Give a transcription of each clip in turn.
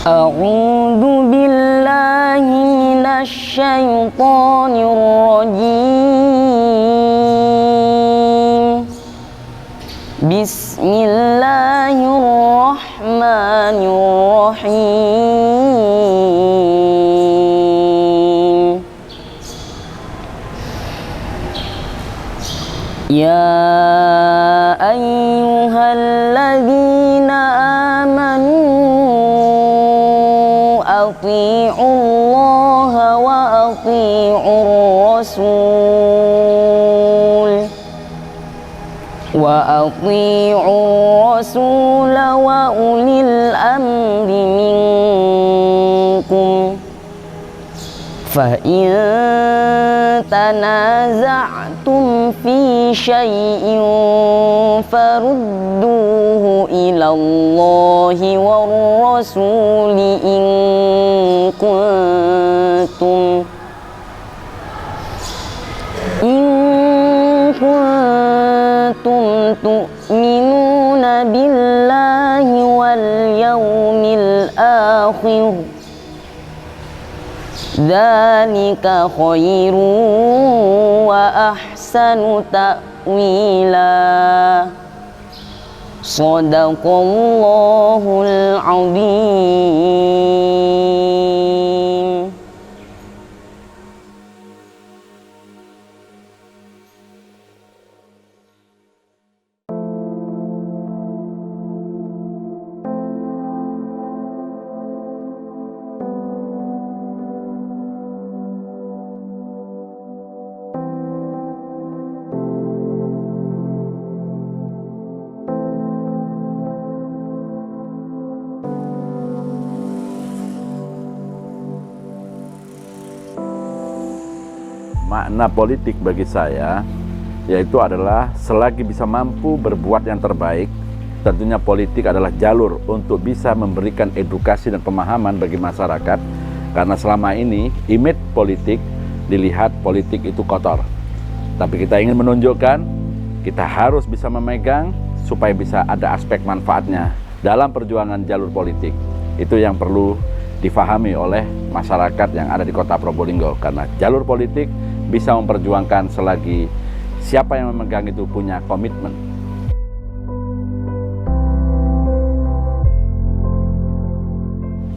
A'udzu billahi minasy syaithanir rajim. Bismillahirrahmanirrahim. Ya ayyuhalladzina amanu atii'ullaha wa atii'ur rasul wa ulil amri minkum fa in tanaza'tum fi syai'in farudduhu ila Allahi war rasuli in kuntum tu'minuna billahi wal yawmil akhir. Dzalika khairun wa ahsanu ta'wila. Shadaqallahul azim. Makna politik bagi saya yaitu adalah selagi bisa mampu berbuat yang terbaik, tentunya politik adalah jalur untuk bisa memberikan edukasi dan pemahaman bagi masyarakat, karena selama ini image politik dilihat politik itu kotor. Tapi kita ingin menunjukkan kita harus bisa memegang supaya bisa ada aspek manfaatnya dalam perjuangan jalur politik. Itu yang perlu difahami oleh masyarakat yang ada di Kota Probolinggo, karena jalur politik bisa memperjuangkan selagi siapa yang memegang itu punya komitmen.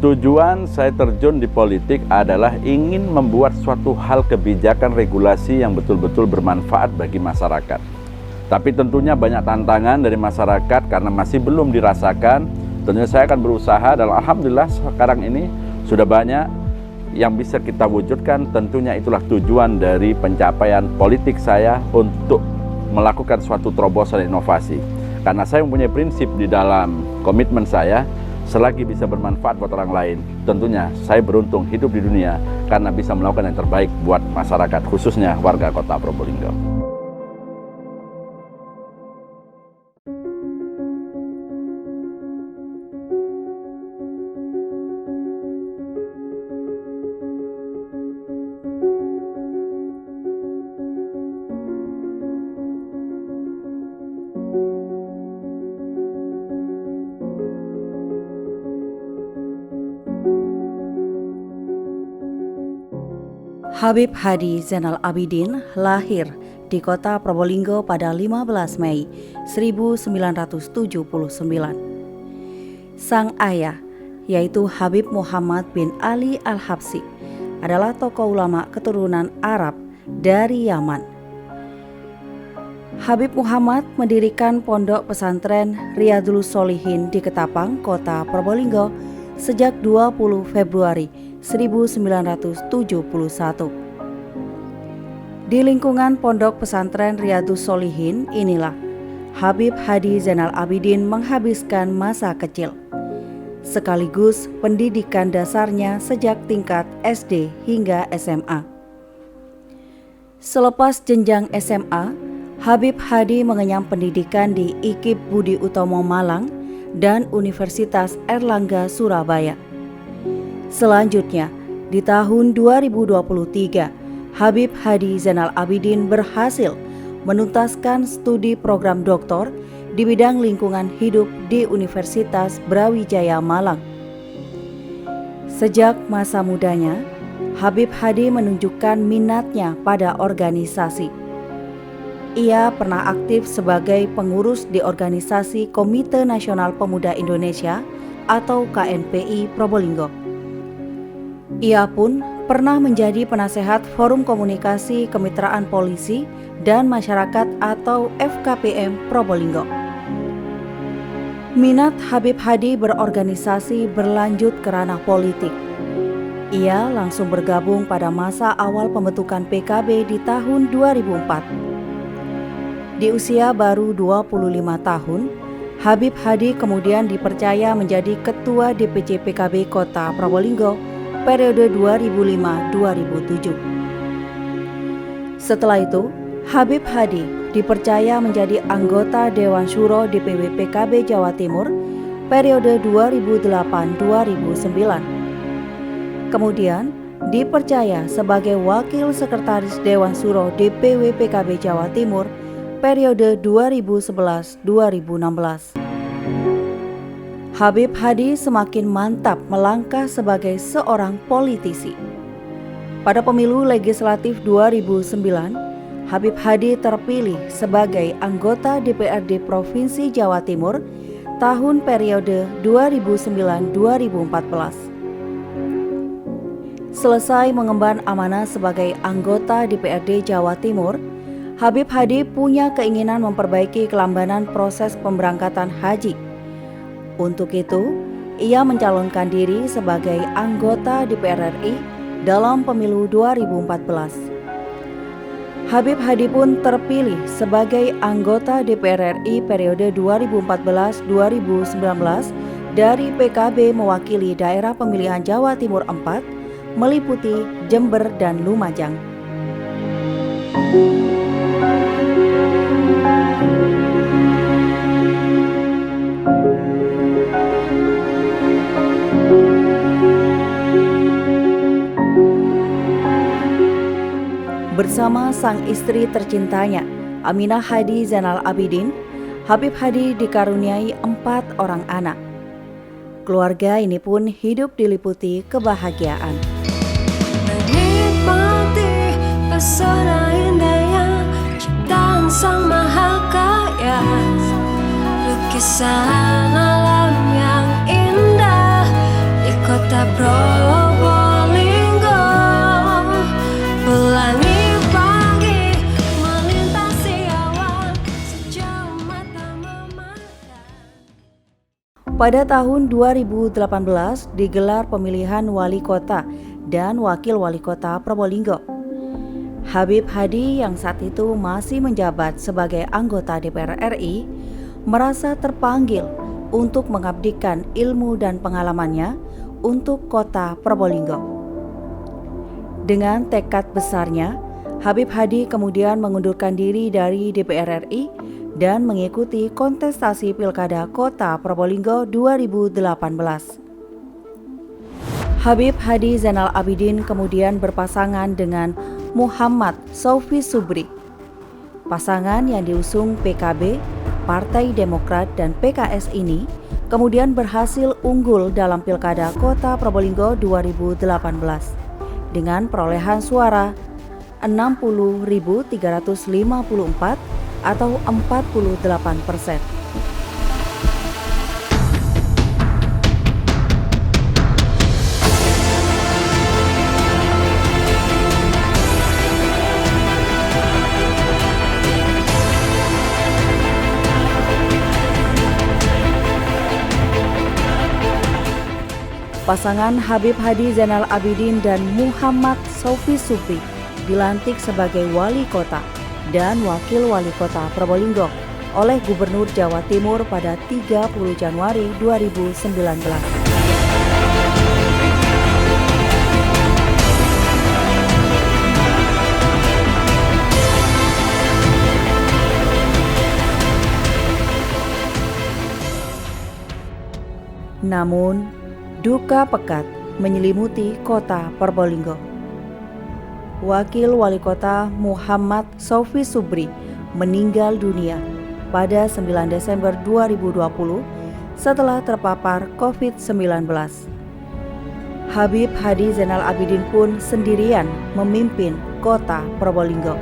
Tujuan saya terjun di politik adalah ingin membuat suatu hal kebijakan regulasi yang betul-betul bermanfaat bagi masyarakat. Tapi tentunya banyak tantangan dari masyarakat karena masih belum dirasakan. Tentunya saya akan berusaha dan alhamdulillah sekarang ini sudah banyak yang bisa kita wujudkan. Tentunya itulah tujuan dari pencapaian politik saya untuk melakukan suatu terobosan inovasi. Karena saya mempunyai prinsip di dalam komitmen saya, selagi bisa bermanfaat buat orang lain, tentunya saya beruntung hidup di dunia karena bisa melakukan yang terbaik buat masyarakat, khususnya warga Kota Probolinggo. Habib Hadi Zainal Abidin lahir di Kota Probolinggo pada 15 Mei 1979. Sang ayah, yaitu Habib Muhammad bin Ali Al-Habsyi, adalah tokoh ulama keturunan Arab dari Yaman. Habib Muhammad mendirikan pondok pesantren Riyadhus Shalihin di Ketapang, Kota Probolinggo sejak 20 Februari 1971. Di lingkungan pondok pesantren Riyadhus Shalihin inilah Habib Hadi Zainal Abidin menghabiskan masa kecil, sekaligus pendidikan dasarnya sejak tingkat SD hingga SMA. Selepas jenjang SMA, Habib Hadi mengenyam pendidikan di IKIP Budi Utomo Malang dan Universitas Airlangga Surabaya. Selanjutnya, di tahun 2023, Habib Hadi Zainal Abidin berhasil menuntaskan studi program doktor di bidang lingkungan hidup di Universitas Brawijaya Malang. Sejak masa mudanya, Habib Hadi menunjukkan minatnya pada organisasi. Ia pernah aktif sebagai pengurus di organisasi Komite Nasional Pemuda Indonesia atau KNPI Probolinggo. Ia pun pernah menjadi penasehat Forum Komunikasi Kemitraan Polisi dan Masyarakat atau FKPM Probolinggo. Minat Habib Hadi berorganisasi berlanjut ke ranah politik. Ia langsung bergabung pada masa awal pembentukan PKB di tahun 2004. Di usia baru 25 tahun, Habib Hadi kemudian dipercaya menjadi Ketua DPC PKB Kota Probolinggo periode 2005-2007. Setelah itu, Habib Hadi dipercaya menjadi anggota Dewan Syuro DPW PKB Jawa Timur periode 2008-2009. Kemudian dipercaya sebagai Wakil Sekretaris Dewan Syuro DPW PKB Jawa Timur periode 2011-2016. Habib Hadi semakin mantap melangkah sebagai seorang politisi. Pada pemilu legislatif 2009, Habib Hadi terpilih sebagai anggota DPRD Provinsi Jawa Timur tahun periode 2009-2014. Selesai mengemban amanah sebagai anggota DPRD Jawa Timur, Habib Hadi punya keinginan memperbaiki kelambanan proses pemberangkatan haji. Untuk itu, ia mencalonkan diri sebagai anggota DPR RI dalam pemilu 2014. Habib Hadi pun terpilih sebagai anggota DPR RI periode 2014-2019 dari PKB mewakili daerah pemilihan Jawa Timur 4, meliputi Jember dan Lumajang. Bersama sang istri tercintanya, Aminah Hadi Zainal Abidin, Habib Hadi dikaruniai 4 orang anak. Keluarga ini pun hidup diliputi kebahagiaan. Menikmati pesona indahnya ciptaan Sang Maha Kaya, lukisan alam yang indah di kota Probolinggo. Pelangi Pada tahun 2018 digelar pemilihan wali kota dan wakil wali kota Probolinggo. Habib Hadi yang saat itu masih menjabat sebagai anggota DPR RI merasa terpanggil untuk mengabdikan ilmu dan pengalamannya untuk kota Probolinggo. Dengan tekad besarnya, Habib Hadi kemudian mengundurkan diri dari DPR RI dan mengikuti kontestasi Pilkada Kota Probolinggo 2018. Habib Hadi Zainal Abidin kemudian berpasangan dengan Muhammad Saufi Subri. Pasangan yang diusung PKB, Partai Demokrat dan PKS ini kemudian berhasil unggul dalam Pilkada Kota Probolinggo 2018 dengan perolehan suara 60.354 atau 48%. Pasangan Habib Hadi Zainal Abidin dan Muhammad Saufi Subri dilantik sebagai wali kota dan wakil wali kota Probolinggo oleh Gubernur Jawa Timur pada 30 Januari 2019. Namun, duka pekat menyelimuti kota Probolinggo. Wakil Wali Kota Muhammad Saufi Subri meninggal dunia pada 9 Desember 2020 setelah terpapar COVID-19. Habib Hadi Zainal Abidin pun sendirian memimpin kota Probolinggo.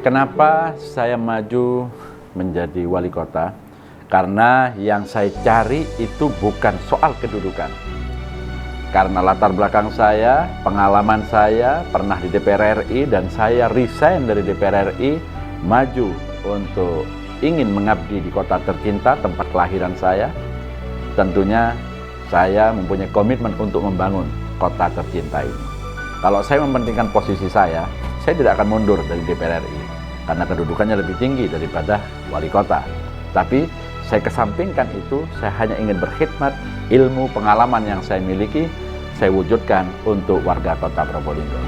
Kenapa saya maju menjadi wali kota? Karena yang saya cari itu bukan soal kedudukan. Karena latar belakang saya, pengalaman saya pernah di DPR RI dan saya resign dari DPR RI, maju untuk ingin mengabdi di kota tercinta, tempat kelahiran saya. Tentunya saya mempunyai komitmen untuk membangun kota tercinta ini. Kalau saya mementingkan posisi saya tidak akan mundur dari DPR RI karena kedudukannya lebih tinggi daripada wali kota. Tapi saya kesampingkan itu, saya hanya ingin berkhidmat, ilmu, pengalaman yang saya miliki, saya wujudkan untuk warga kota Probolinggo.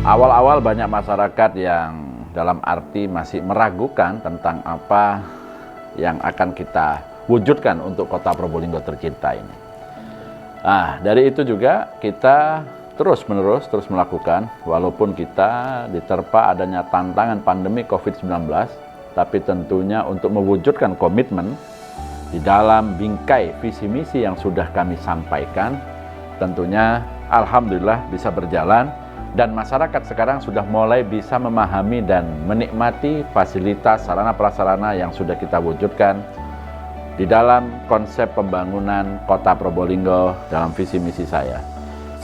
Awal-awal banyak masyarakat yang dalam arti masih meragukan tentang apa yang akan kita wujudkan untuk kota Probolinggo tercinta ini. Nah, dari itu juga kita terus melakukan, walaupun kita diterpa adanya tantangan pandemi COVID-19, tapi tentunya untuk mewujudkan komitmen di dalam bingkai visi misi yang sudah kami sampaikan, tentunya alhamdulillah bisa berjalan dan masyarakat sekarang sudah mulai bisa memahami dan menikmati fasilitas sarana prasarana yang sudah kita wujudkan di dalam konsep pembangunan kota Probolinggo dalam visi misi saya.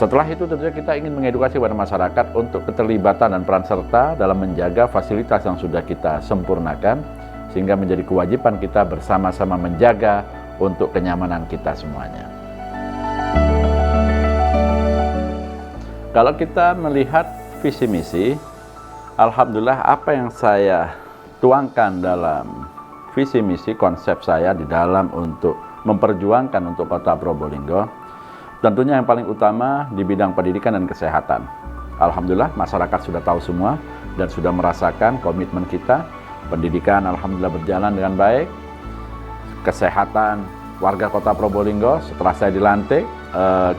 Setelah itu tentunya kita ingin mengedukasi kepada masyarakat untuk keterlibatan dan peran serta dalam menjaga fasilitas yang sudah kita sempurnakan, sehingga menjadi kewajiban kita bersama-sama menjaga untuk kenyamanan kita semuanya. Kalau kita melihat visi misi, alhamdulillah apa yang saya tuangkan dalam visi misi konsep saya di dalam untuk memperjuangkan untuk kota Probolinggo, tentunya yang paling utama di bidang pendidikan dan kesehatan. Alhamdulillah masyarakat sudah tahu semua dan sudah merasakan komitmen kita. Pendidikan alhamdulillah berjalan dengan baik. Kesehatan warga kota Probolinggo setelah saya dilantik,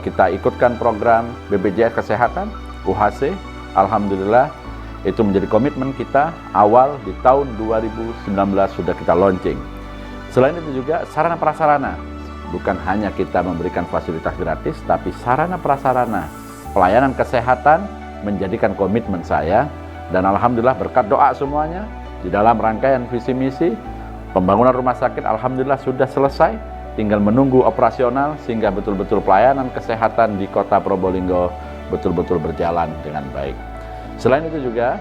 kita ikutkan program BPJS Kesehatan, UHC. Alhamdulillah itu menjadi komitmen kita awal di tahun 2019 sudah kita launching. Selain itu juga sarana prasarana. Bukan hanya kita memberikan fasilitas gratis, tapi sarana prasarana pelayanan kesehatan menjadikan komitmen saya Dan alhamdulillah berkat doa semuanya, di dalam rangkaian visi misi, pembangunan rumah sakit alhamdulillah sudah selesai, tinggal menunggu operasional sehingga betul-betul pelayanan kesehatan di Kota Probolinggo betul-betul berjalan dengan baik. Selain itu juga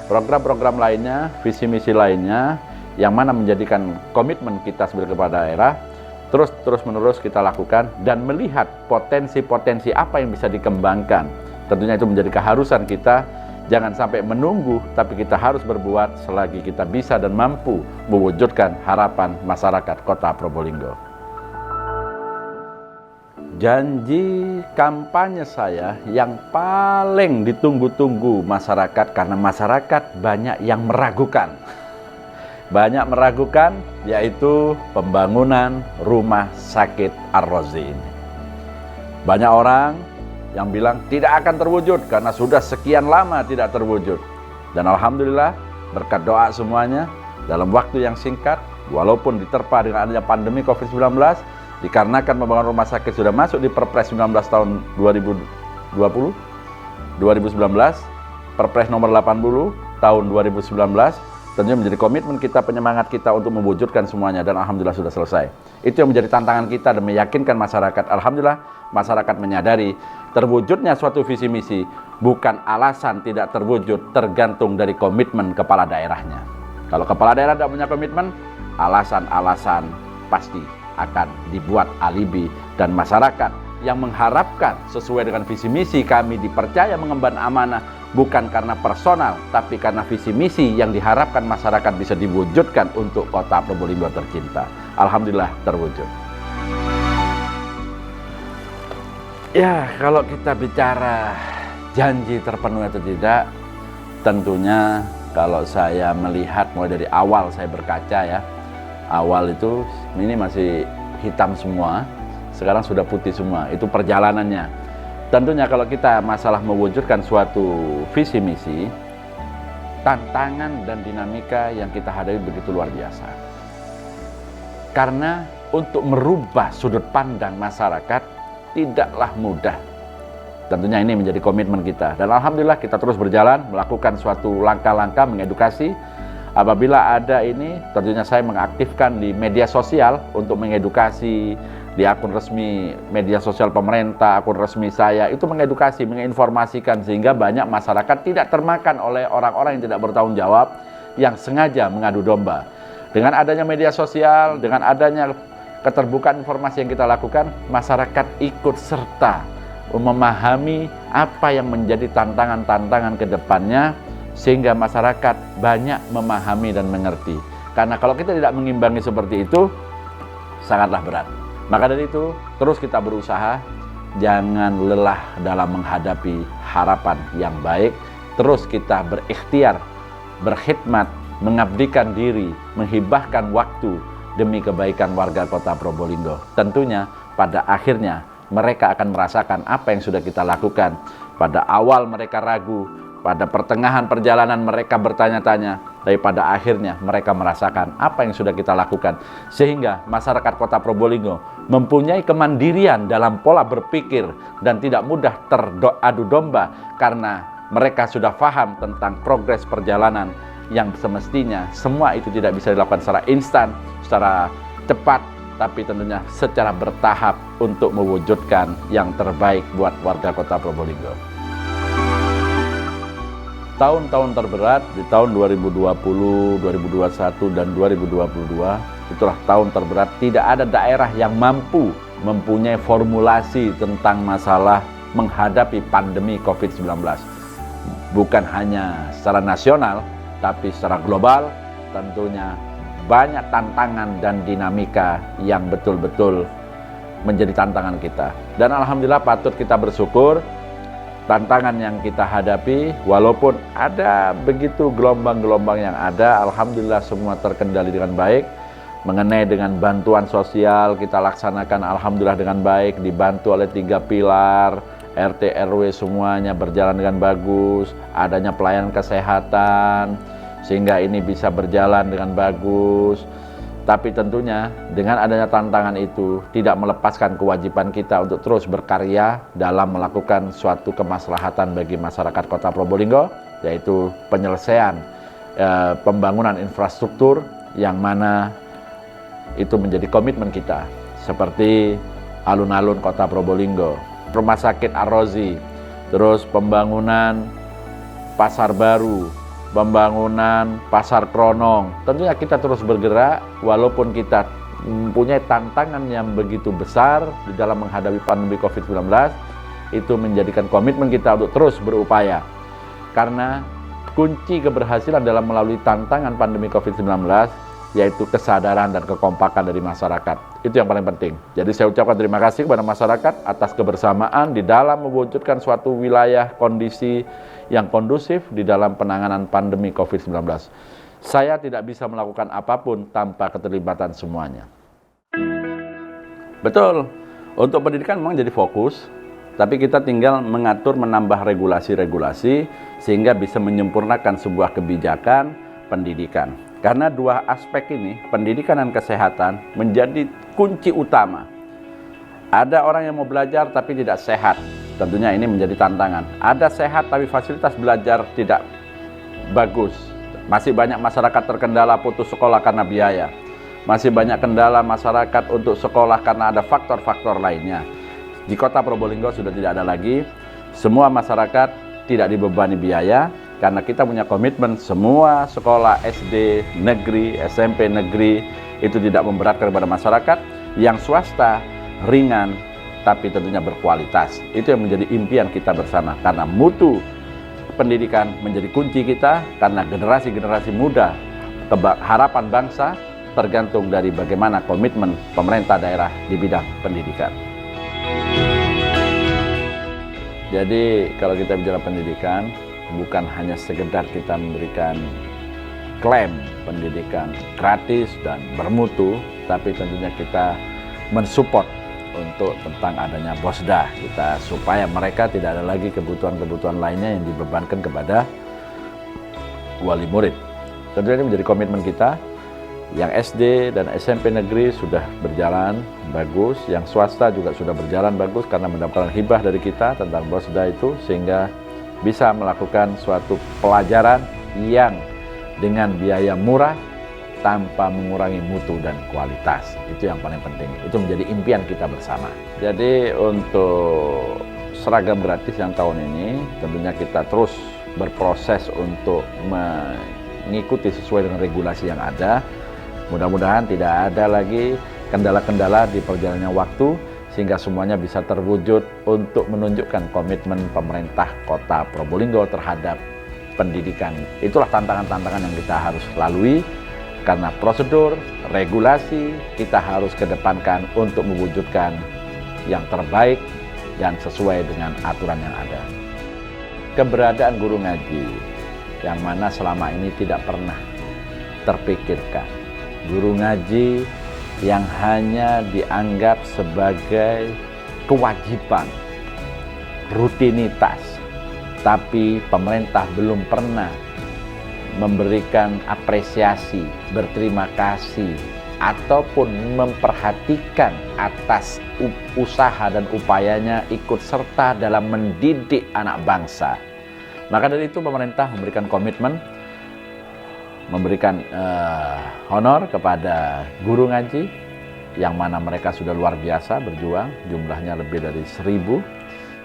program-program lainnya, visi misi lainnya yang mana menjadikan komitmen kita sebagai kepala daerah terus menerus kita lakukan dan melihat potensi-potensi apa yang bisa dikembangkan. Tentunya itu menjadi keharusan kita. Jangan sampai menunggu, tapi kita harus berbuat selagi kita bisa dan mampu mewujudkan harapan masyarakat Kota Probolinggo. Janji kampanye saya yang paling ditunggu-tunggu masyarakat, karena masyarakat banyak yang meragukan. Banyak meragukan, yaitu pembangunan rumah sakit Ar-Razi ini. Banyak orang yang bilang tidak akan terwujud karena sudah sekian lama tidak terwujud. Dan alhamdulillah berkat doa semuanya dalam waktu yang singkat, walaupun diterpa dengan adanya pandemi COVID-19, dikarenakan pembangunan rumah sakit sudah masuk di Perpres 19 tahun 2019, Perpres nomor 80 tahun 2019, tentunya menjadi komitmen kita, penyemangat kita untuk mewujudkan semuanya, dan alhamdulillah sudah selesai. Itu yang menjadi tantangan kita dan meyakinkan masyarakat. Alhamdulillah masyarakat menyadari terwujudnya suatu visi misi bukan alasan tidak terwujud, tergantung dari komitmen kepala daerahnya. Kalau kepala daerah tidak punya komitmen, alasan-alasan pasti akan dibuat alibi, dan masyarakat yang mengharapkan sesuai dengan visi misi kami dipercaya mengemban amanah bukan karena personal, tapi karena visi misi yang diharapkan masyarakat bisa diwujudkan untuk Kota Probolinggo tercinta. Alhamdulillah terwujud. Ya, kalau kita bicara janji terpenuhi atau tidak, tentunya kalau saya melihat mulai dari awal saya berkaca ya, awal itu ini masih hitam semua, sekarang sudah putih semua, itu perjalanannya. Tentunya kalau kita masalah mewujudkan suatu visi misi, tantangan dan dinamika yang kita hadapi begitu luar biasa. Karena untuk merubah sudut pandang masyarakat tidaklah mudah. Tentunya ini menjadi komitmen kita. Dan alhamdulillah kita terus berjalan, melakukan suatu langkah-langkah mengedukasi. Apabila ada ini, tentunya saya mengaktifkan di media sosial untuk mengedukasi di akun resmi media sosial pemerintah, akun resmi saya, itu mengedukasi, menginformasikan sehingga banyak masyarakat tidak termakan oleh orang-orang yang tidak bertanggung jawab, yang sengaja mengadu domba. Dengan adanya media sosial, dengan adanya keterbukaan informasi yang kita lakukan, masyarakat ikut serta memahami apa yang menjadi tantangan-tantangan ke depannya, sehingga masyarakat banyak memahami dan mengerti. Karena kalau kita tidak mengimbangi seperti itu, sangatlah berat. Maka dari itu, terus kita berusaha, jangan lelah dalam menghadapi harapan yang baik, terus kita berikhtiar, berkhidmat, mengabdikan diri, menghibahkan waktu demi kebaikan warga Kota Probolinggo. Tentunya pada akhirnya mereka akan merasakan apa yang sudah kita lakukan. Pada awal mereka ragu, pada pertengahan perjalanan mereka bertanya-tanya, tapi pada akhirnya mereka merasakan apa yang sudah kita lakukan. Sehingga masyarakat Kota Probolinggo mempunyai kemandirian dalam pola berpikir dan tidak mudah teradu domba, karena mereka sudah paham tentang progres perjalanan yang semestinya semua itu tidak bisa dilakukan secara instan, secara cepat, tapi tentunya secara bertahap untuk mewujudkan yang terbaik buat warga Kota Probolinggo. Tahun-tahun terberat di tahun 2020, 2021, dan 2022, itulah tahun terberat. Tidak ada daerah yang mampu mempunyai formulasi tentang masalah menghadapi pandemi COVID-19. Bukan hanya secara nasional, tapi secara global tentunya banyak tantangan dan dinamika yang betul-betul menjadi tantangan kita. Dan alhamdulillah patut kita bersyukur, tantangan yang kita hadapi, walaupun ada begitu gelombang-gelombang yang ada, alhamdulillah semua terkendali dengan baik. Mengenai dengan bantuan sosial kita laksanakan alhamdulillah dengan baik, dibantu oleh 3 pilar, RT RW semuanya berjalan dengan bagus, adanya pelayanan kesehatan sehingga ini bisa berjalan dengan bagus. Tapi tentunya dengan adanya tantangan itu tidak melepaskan kewajiban kita untuk terus berkarya dalam melakukan suatu kemaslahatan bagi masyarakat Kota Probolinggo. yaitu penyelesaian pembangunan infrastruktur yang mana itu menjadi komitmen kita, seperti alun-alun Kota Probolinggo, Rumah Sakit Ar-Razi, terus pembangunan Pasar Baru, pembangunan Pasar Kronong. Tentunya kita terus bergerak walaupun kita mempunyai tantangan yang begitu besar di dalam menghadapi pandemi COVID-19. Itu menjadikan komitmen kita untuk terus berupaya, karena kunci keberhasilan dalam melalui tantangan pandemi COVID-19 yaitu kesadaran dan kekompakan dari masyarakat. Itu yang paling penting. Jadi saya ucapkan terima kasih kepada masyarakat atas kebersamaan di dalam mewujudkan suatu wilayah kondisi yang kondusif di dalam penanganan pandemi COVID-19. Saya tidak bisa melakukan apapun tanpa keterlibatan semuanya. Betul, untuk pendidikan memang jadi fokus, tapi kita tinggal mengatur, menambah regulasi-regulasi sehingga bisa menyempurnakan sebuah kebijakan pendidikan. Karena dua aspek ini, pendidikan dan kesehatan, menjadi kunci utama. Ada orang yang mau belajar tapi tidak sehat, tentunya ini menjadi tantangan. Ada sehat tapi fasilitas belajar tidak bagus. Masih banyak masyarakat terkendala putus sekolah karena biaya. Masih banyak kendala masyarakat untuk sekolah karena ada faktor-faktor lainnya. Di Kota Probolinggo sudah tidak ada lagi, semua masyarakat tidak dibebani biaya, karena kita punya komitmen semua sekolah SD negeri, SMP negeri itu tidak memberatkan kepada masyarakat, yang swasta ringan tapi tentunya berkualitas. Itu yang menjadi impian kita bersama, karena mutu pendidikan menjadi kunci kita, karena generasi-generasi muda, harapan bangsa tergantung dari bagaimana komitmen pemerintah daerah di bidang pendidikan. Jadi kalau kita bicara pendidikan, bukan hanya sekedar kita memberikan klaim pendidikan gratis dan bermutu, tapi tentunya kita mensupport untuk tentang adanya BOSDA kita, supaya mereka tidak ada lagi kebutuhan-kebutuhan lainnya yang dibebankan kepada wali murid. Tentunya ini menjadi komitmen kita. Yang SD dan SMP negeri sudah berjalan bagus, yang swasta juga sudah berjalan bagus karena mendapatkan hibah dari kita tentang BOSDA itu, sehingga bisa melakukan suatu pelajaran yang dengan biaya murah tanpa mengurangi mutu dan kualitas. Itu yang paling penting. Itu menjadi impian kita bersama. Jadi untuk seragam gratis yang tahun ini tentunya kita terus berproses untuk mengikuti sesuai dengan regulasi yang ada. Mudah-mudahan tidak ada lagi kendala-kendala di perjalannya waktu, sehingga semuanya bisa terwujud untuk menunjukkan komitmen pemerintah Kota Probolinggo terhadap pendidikan. Itulah tantangan-tantangan yang kita harus lalui, karena prosedur, regulasi kita harus kedepankan untuk mewujudkan yang terbaik dan sesuai dengan aturan yang ada. Keberadaan guru ngaji yang mana selama ini tidak pernah terpikirkan. Guru ngaji yang hanya dianggap sebagai kewajiban, rutinitas, tapi pemerintah belum pernah memberikan apresiasi, berterima kasih, ataupun memperhatikan atas usaha dan upayanya ikut serta dalam mendidik anak bangsa. Maka dari itu pemerintah memberikan komitmen, memberikan honor kepada guru ngaji yang mana mereka sudah luar biasa berjuang, jumlahnya lebih dari 1.000,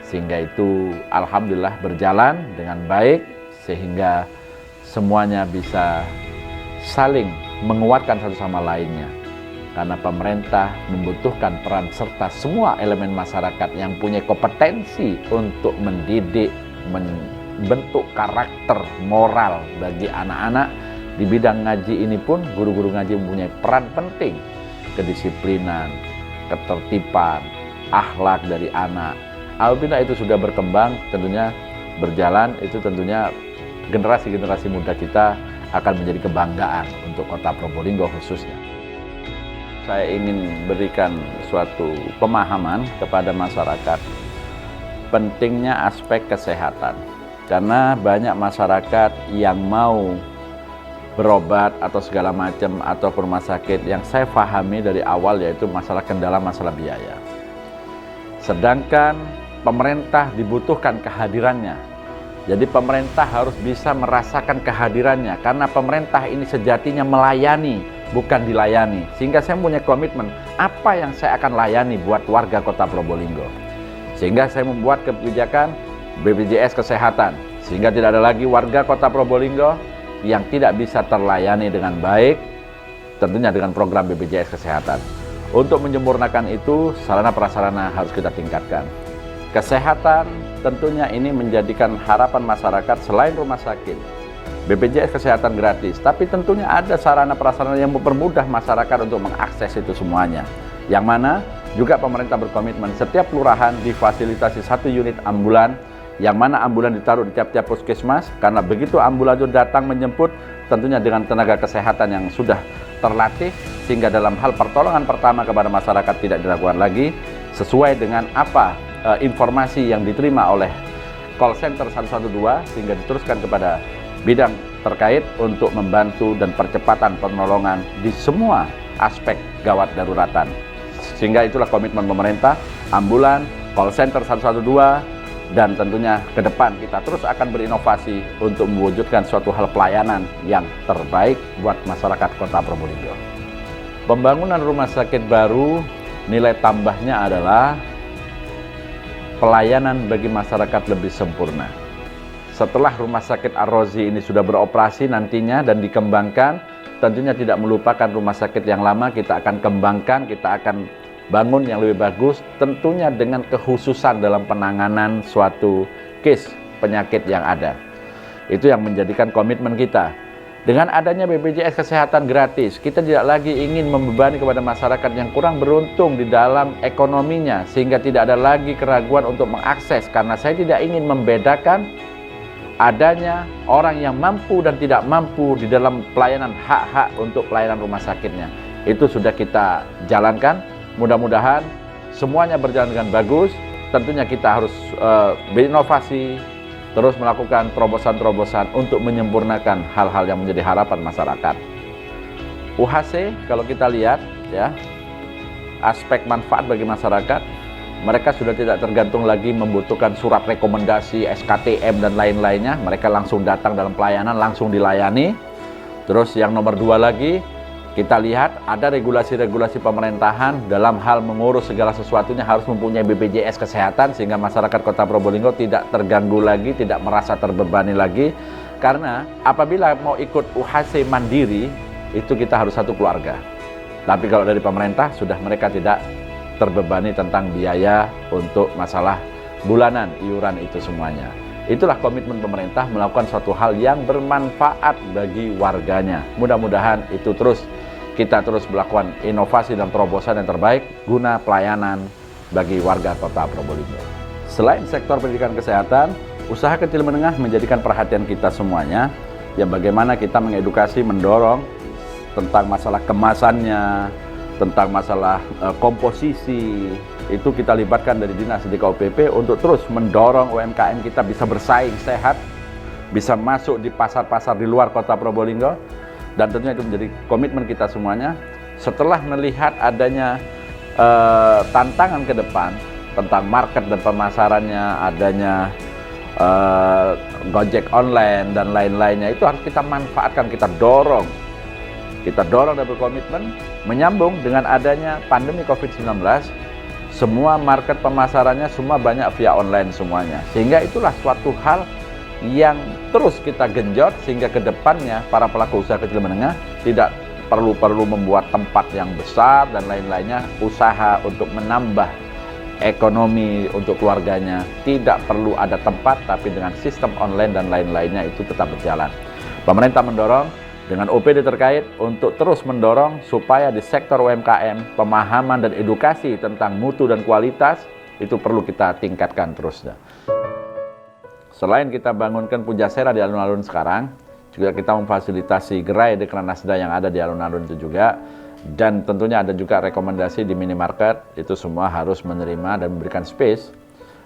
sehingga itu alhamdulillah berjalan dengan baik, sehingga semuanya bisa saling menguatkan satu sama lainnya, karena pemerintah membutuhkan peran serta semua elemen masyarakat yang punya kompetensi untuk mendidik, membentuk karakter moral bagi anak-anak. Di bidang ngaji ini pun guru-guru ngaji mempunyai peran penting, kedisiplinan, ketertiban, akhlak dari anak. Apabila itu sudah berkembang, tentunya berjalan, itu tentunya generasi-generasi muda kita akan menjadi kebanggaan untuk Kota Probolinggo khususnya. Saya ingin berikan suatu pemahaman kepada masyarakat pentingnya aspek kesehatan, karena banyak masyarakat yang mau berobat atau segala macam atau rumah sakit, yang saya pahami dari awal yaitu masalah kendala, masalah biaya. Sedangkan pemerintah dibutuhkan kehadirannya Jadi pemerintah harus bisa merasakan kehadirannya, karena pemerintah ini sejatinya melayani, bukan dilayani. Sehingga saya punya komitmen, apa yang saya akan layani buat warga Kota Probolinggo. Sehingga saya membuat kebijakan BPJS Kesehatan, sehingga tidak ada lagi warga Kota Probolinggo yang tidak bisa terlayani dengan baik, tentunya dengan program BPJS Kesehatan. Untuk menyempurnakan itu, sarana prasarana harus kita tingkatkan. Kesehatan tentunya ini menjadikan harapan masyarakat selain rumah sakit, BPJS Kesehatan gratis, tapi tentunya ada sarana prasarana yang mempermudah masyarakat untuk mengakses itu semuanya. Yang mana juga pemerintah berkomitmen setiap kelurahan difasilitasi 1 unit ambulan, yang mana ambulan ditaruh di tiap-tiap puskesmas, karena begitu ambulan itu datang menjemput, tentunya dengan tenaga kesehatan yang sudah terlatih, sehingga dalam hal pertolongan pertama kepada masyarakat tidak dilakukan lagi, sesuai dengan apa informasi yang diterima oleh call center 112, sehingga diteruskan kepada bidang terkait untuk membantu dan percepatan penolongan di semua aspek gawat daruratan. Sehingga itulah komitmen pemerintah, ambulan, call center 112, dan tentunya ke depan kita terus akan berinovasi untuk mewujudkan suatu hal pelayanan yang terbaik buat masyarakat Kota Probolinggo. Pembangunan rumah sakit baru, nilai tambahnya adalah pelayanan bagi masyarakat lebih sempurna. Setelah rumah sakit Ar-Rozi ini sudah beroperasi nantinya dan dikembangkan, tentunya tidak melupakan rumah sakit yang lama, kita akan kembangkan, kita akan bangun yang lebih bagus, tentunya dengan kekhususan dalam penanganan suatu case penyakit yang ada. Itu yang menjadikan komitmen kita. Dengan adanya BPJS Kesehatan gratis, kita tidak lagi ingin membebani kepada masyarakat yang kurang beruntung di dalam ekonominya, sehingga tidak ada lagi keraguan untuk mengakses, karena saya tidak ingin membedakan adanya orang yang mampu dan tidak mampu di dalam pelayanan hak-hak untuk pelayanan rumah sakitnya. Itu sudah kita jalankan, mudah-mudahan semuanya berjalan dengan bagus. Tentunya kita harus berinovasi, terus melakukan terobosan-terobosan untuk menyempurnakan hal-hal yang menjadi harapan masyarakat. UHC kalau kita lihat ya, aspek manfaat bagi masyarakat, mereka sudah tidak tergantung lagi membutuhkan surat rekomendasi, SKTM dan lain-lainnya, mereka langsung datang dalam pelayanan, langsung dilayani. Terus yang nomor 2 lagi, kita lihat ada regulasi-regulasi pemerintahan dalam hal mengurus segala sesuatunya harus mempunyai BPJS Kesehatan, sehingga masyarakat Kota Probolinggo tidak terganggu lagi, tidak merasa terbebani lagi. Karena apabila mau ikut UHC mandiri, itu kita harus satu keluarga. Tapi kalau dari pemerintah, sudah mereka tidak terbebani tentang biaya untuk masalah bulanan, iuran itu semuanya. Itulah komitmen pemerintah melakukan suatu hal yang bermanfaat bagi warganya. Mudah-mudahan itu kita terus melakukan inovasi dan terobosan yang terbaik guna pelayanan bagi warga Kota Probolinggo. Selain sektor pendidikan kesehatan, usaha kecil menengah menjadikan perhatian kita semuanya, yang bagaimana kita mengedukasi, mendorong tentang masalah kemasannya, tentang masalah komposisi. Itu kita libatkan dari Dinas DKUPP untuk terus mendorong UMKM kita bisa bersaing sehat, bisa masuk di pasar-pasar di luar Kota Probolinggo, dan tentunya itu menjadi komitmen kita semuanya. Setelah melihat adanya tantangan ke depan tentang market dan pemasarannya, adanya Gojek online dan lain-lainnya, itu harus kita manfaatkan, kita dorong dan berkomitmen menyambung dengan adanya pandemi COVID-19. Semua market pemasarannya semua banyak via online semuanya, sehingga itulah suatu hal yang terus kita genjot, sehingga ke depannya para pelaku usaha kecil menengah tidak perlu membuat tempat yang besar dan lain-lainnya. Usaha untuk menambah ekonomi untuk keluarganya tidak perlu ada tempat, tapi dengan sistem online dan lain-lainnya itu tetap berjalan. Pemerintah mendorong dengan OPD terkait untuk terus mendorong supaya di sektor UMKM pemahaman dan edukasi tentang mutu dan kualitas itu perlu kita tingkatkan terus. Selain kita bangunkan Pujasera di alun-alun sekarang, juga kita memfasilitasi gerai Dekranasda yang ada di alun-alun itu juga, dan tentunya ada juga rekomendasi di minimarket, itu semua harus menerima dan memberikan space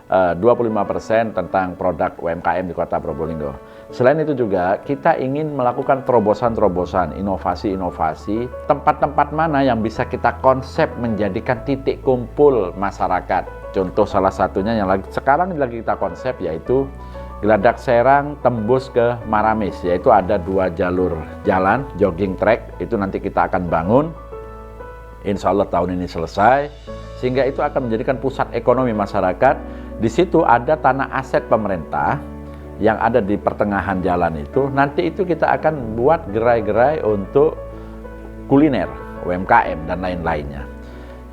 25% tentang produk UMKM di Kota Probolinggo. Selain itu juga kita ingin melakukan terobosan-terobosan, inovasi-inovasi, tempat-tempat mana yang bisa kita konsep menjadikan titik kumpul masyarakat. Contoh salah satunya yang sekarang lagi kita konsep, yaitu Geladak Serang tembus ke Maramis, yaitu ada 2 jalur jalan, jogging track, itu nanti kita akan bangun. Insya Allah tahun ini selesai, sehingga itu akan menjadikan pusat ekonomi masyarakat. Di situ ada tanah aset pemerintah yang ada di pertengahan jalan itu. Nanti itu kita akan buat gerai-gerai untuk kuliner, UMKM, dan lain-lainnya.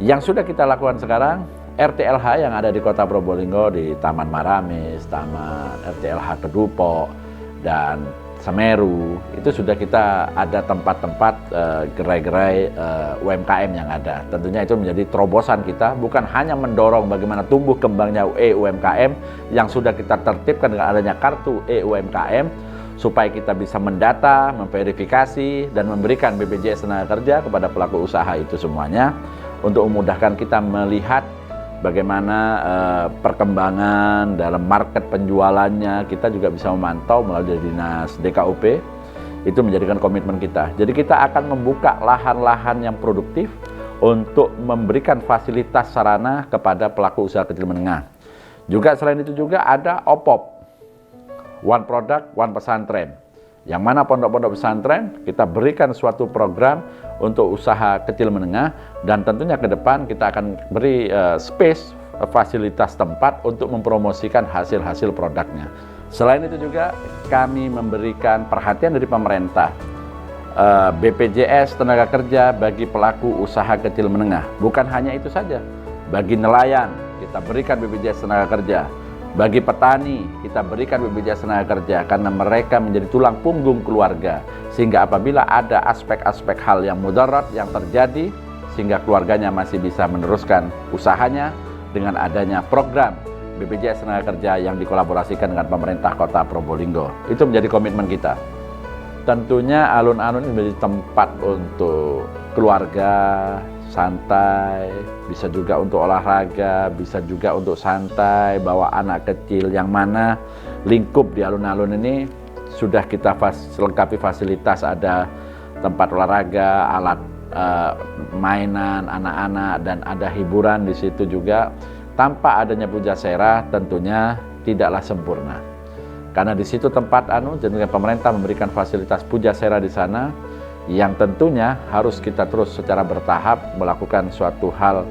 Yang sudah kita lakukan sekarang, RTLH yang ada di Kota Probolinggo, di Taman Maramis, Taman RTLH Kedupo, dan Semeru, itu sudah kita ada tempat-tempat gerai-gerai UMKM yang ada. Tentunya itu menjadi terobosan kita, bukan hanya mendorong bagaimana tumbuh kembangnya UMKM yang sudah kita tertibkan dengan adanya kartu UMKM, supaya kita bisa mendata, memverifikasi, dan memberikan BPJS Tenaga Kerja kepada pelaku usaha itu semuanya, untuk memudahkan kita melihat bagaimana perkembangan dalam market penjualannya. Kita juga bisa memantau melalui dinas DKUP. Itu menjadikan komitmen kita. Jadi kita akan membuka lahan-lahan yang produktif untuk memberikan fasilitas sarana kepada pelaku usaha kecil menengah. Juga selain itu juga ada OPOP, One Product, One Pesantren. Yang mana pondok-pondok pesantren kita berikan suatu program untuk usaha kecil menengah, dan tentunya ke depan kita akan beri space, fasilitas tempat untuk mempromosikan hasil-hasil produknya. Selain itu juga kami memberikan perhatian dari pemerintah, BPJS Tenaga Kerja bagi pelaku usaha kecil menengah. Bukan hanya itu saja, bagi nelayan kita berikan BPJS Tenaga Kerja. Bagi petani, kita berikan BPJS Tenaga Kerja karena mereka menjadi tulang punggung keluarga. Sehingga apabila ada aspek-aspek hal yang mudarat yang terjadi, sehingga keluarganya masih bisa meneruskan usahanya dengan adanya program BPJS Tenaga Kerja yang dikolaborasikan dengan pemerintah Kota Probolinggo. Itu menjadi komitmen kita. Tentunya alun-alun ini menjadi tempat untuk keluarga, santai, bisa juga untuk olahraga, bisa juga untuk santai, bawa anak kecil, yang mana lingkup di alun-alun ini sudah kita lengkapi fasilitas, ada tempat olahraga, alat mainan anak-anak, dan ada hiburan di situ juga. Tanpa adanya Pujasera tentunya tidaklah sempurna. Karena di situ tempat jadi pemerintah memberikan fasilitas Pujasera di sana, yang tentunya harus kita terus secara bertahap melakukan suatu hal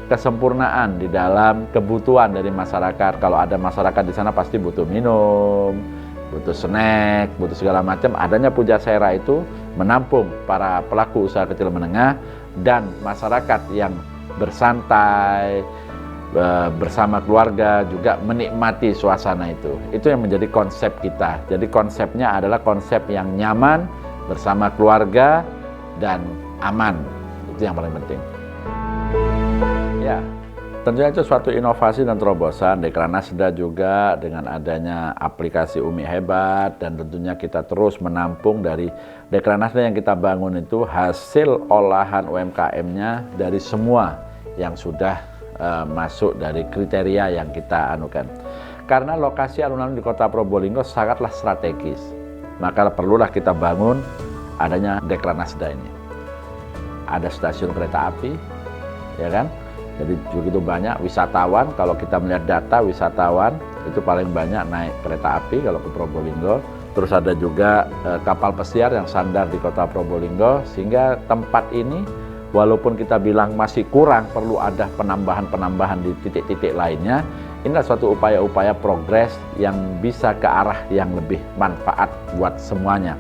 kesempurnaan di dalam kebutuhan dari masyarakat. Kalau ada masyarakat di sana pasti butuh minum, butuh snack, butuh segala macam. Adanya Pujasera itu menampung para pelaku usaha kecil menengah dan masyarakat yang bersantai bersama keluarga juga menikmati suasana itu. Itu yang menjadi konsep kita. Jadi konsepnya adalah konsep yang nyaman, bersama keluarga, dan aman. Itu yang paling penting. Ya, tentunya itu suatu inovasi dan terobosan Dekranasda juga dengan adanya aplikasi Umi Hebat, dan tentunya kita terus menampung dari Dekranasda yang kita bangun itu hasil olahan UMKM-nya dari semua yang sudah masuk dari kriteria yang kita anukan. Karena lokasi alun-alun di Kota Probolinggo sangatlah strategis, maka perlulah kita bangun adanya Dekranasda ini. Ada stasiun kereta api, ya kan? Jadi begitu banyak wisatawan. Kalau kita melihat data wisatawan itu paling banyak naik kereta api kalau ke Probolinggo. Terus ada juga kapal pesiar yang sandar di Kota Probolinggo, sehingga tempat ini walaupun kita bilang masih kurang, perlu ada penambahan-penambahan di titik-titik lainnya. Ini adalah suatu upaya-upaya progres yang bisa ke arah yang lebih manfaat buat semuanya.